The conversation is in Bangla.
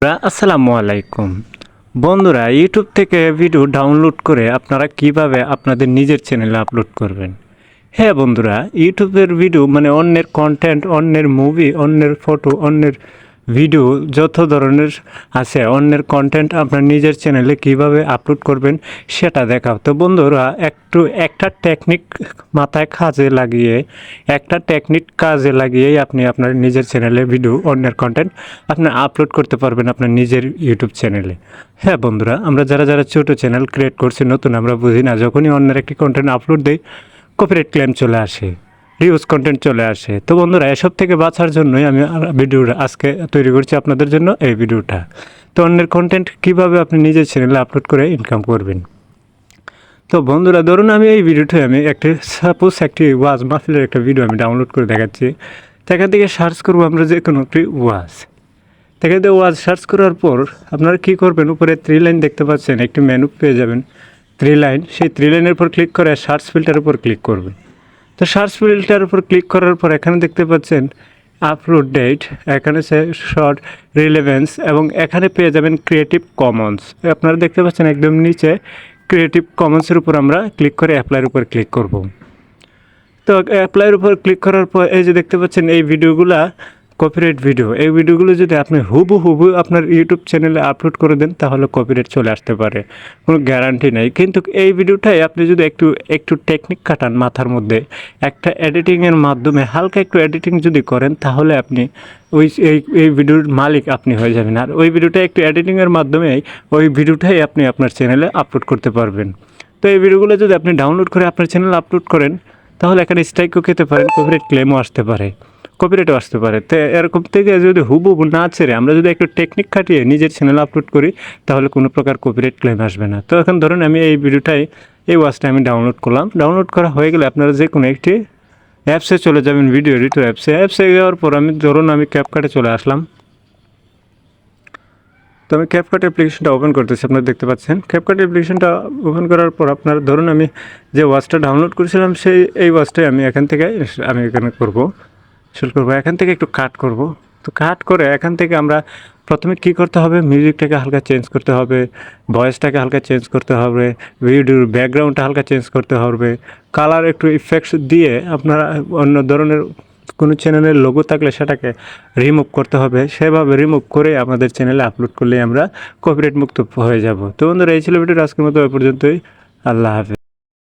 আসসালামু আলাইকুম বন্ধুরা, ইউটিউব থেকে ভিডিও ডাউনলোড করে আপনারা কিভাবে আপনাদের নিজের চ্যানেলে আপলোড করবেন। হ্যাঁ বন্ধুরা, ইউটিউবের ভিডিও মানে অন্যের কন্টেন্ট, অন্যের মুভি, অন্যের ফটো, অন্যের ভিডিও যত ধরনের আছে, অন্যের কন্টেন্ট আপনার নিজের চ্যানেলে কিভাবে আপলোড করবেন সেটা দেখাও। তো বন্ধুরা, একটা টেকনিক মাথায় কাজে লাগিয়েই আপনি আপনার নিজের চ্যানেলে ভিডিও, অন্যের কন্টেন্ট আপনি আপলোড করতে পারবেন আপনার নিজের ইউটিউব চ্যানেলে। হ্যাঁ বন্ধুরা, আমরা যারা ছোটো চ্যানেল ক্রিয়েট করছি নতুন, আমরা বুঝি না যখনই অন্যের একটি কন্টেন্ট আপলোড দেই কপিরাইট ক্লেম চলে আসে, রিউজ কন্টেন্ট চলে আসে। তো বন্ধুরা, এসব থেকে বাঁচার জন্যই আমি ভিডিওটা আজকে তৈরি করছি আপনাদের জন্য এই ভিডিওটা। তো অন্যের কন্টেন্ট কীভাবে আপনি নিজের চ্যানেলে আপলোড করে ইনকাম করবেন। তো বন্ধুরা, ধরুন আমি এই ভিডিওটায় সাপোজ একটি ওয়াজ মাহফিলের একটা ভিডিও আমি ডাউনলোড করে দেখাচ্ছি। সেখান থেকে সার্চ করবো আমরা যে কোনো একটি ওয়াজ। সেখান থেকে ওয়াজ সার্চ করার পর আপনারা কী করবেন, উপরে 3 লাইন দেখতে পাচ্ছেন, একটি মেনু পেয়ে যাবেন 3 লাইন। সেই 3 লাইনের উপর ক্লিক করে সার্চ ফিল্টারের উপর ক্লিক করবেন। তো সার্চ ফিল্টারের উপর ক্লিক করার পর এখানে দেখতে পাচ্ছেন আপলোড ডেট, এখানে শর্ট, রিলেভেন্স এবং এখানে পেয়ে যাবেন ক্রিয়েটিভ কমন্স। আপনারা দেখতে পাচ্ছেন একদম নিচে ক্রিয়েটিভ কমন্সের উপর আমরা ক্লিক করে অ্যাপ্লাইয়ের উপর ক্লিক করব। তো অ্যাপ্লাইয়ের উপর ক্লিক করার পর এই যে দেখতে পাচ্ছেন এই ভিডিওগুলা কপিরাইট ভিডিও। এই ভিডিওগুলো যদি আপনি হুবহু আপনার ইউটিউব চ্যানেলে আপলোড করে দেন তাহলে কপিরাইট চলে আসতে পারে, কোনো গ্যারান্টি নেই। কিন্তু এই ভিডিওটাই আপনি যদি একটু টেকনিক কাটান মাথার মধ্যে, একটা এডিটিংয়ের মাধ্যমে হালকা একটু এডিটিং যদি করেন তাহলে আপনি এই ভিডিওর মালিক আপনি হয়ে যাবেন। আর ওই ভিডিওটা একটু এডিটিংয়ের মাধ্যমে ওই ভিডিওটাই আপনি আপনার চ্যানেলে আপলোড করতে পারবেন। তো এই ভিডিওগুলো যদি আপনি ডাউনলোড করে আপনার চ্যানেলে আপলোড করেন তাহলে এখানে স্ট্রাইকও খেতে পারেন, কপিরাইট ক্লেমও আসতে পারে, কপিরাইটও আসতে পারে। তো এরকম থেকে যদি হুবহু না ছেড়ে আমরা যদি একটু টেকনিক খাটিয়ে নিজের চ্যানেল আপলোড করি তাহলে কোনো প্রকার কপিরাইট ক্লেম আসবে না। তো এখন ধরুন আমি এই ওয়াজটা আমি ডাউনলোড করলাম। ডাউনলোড করা হয়ে গেলে আপনারা যে কোনো একটি অ্যাপসে চলে যাবেন, ভিডিও এডিটর অ্যাপসে যাওয়ার পর আমি ক্যাপকাটে চলে আসলাম। তো আমি ক্যাপকাট অ্যাপ্লিকেশনটা ওপেন করতেছি, আপনারা দেখতে পাচ্ছেন। ক্যাপকাট অ্যাপ্লিকেশনটা ওপেন করার পর আপনারা ধরুন আমি যে ওয়াজটা ডাউনলোড করেছিলাম এই ওয়াজটাই আমি এখানে করবো, শুরু করবো। এখান থেকে একটু কাট করব। তো কাট করে এখান থেকে আমরা প্রথমে কী করতে হবে, মিউজিকটাকে হালকা চেঞ্জ করতে হবে, ভয়েসটাকে হালকা চেঞ্জ করতে হবে, ভিডিওর ব্যাকগ্রাউন্ডটা হালকা চেঞ্জ করতে হবে, কালার একটু ইফেক্টস দিয়ে আপনারা অন্য ধরনের কোনো চ্যানেলের লোগো থাকলে সেটাকে রিমুভ করতে হবে। সেভাবে রিমুভ করে আমাদের চ্যানেলে আপলোড করলে আমরা কপিরাইট মুক্ত হয়ে যাব। তো বন্ধুরা, এই ছিল ভিডিওটা আজকের মতো এ পর্যন্তই। আল্লাহ হাফেজ।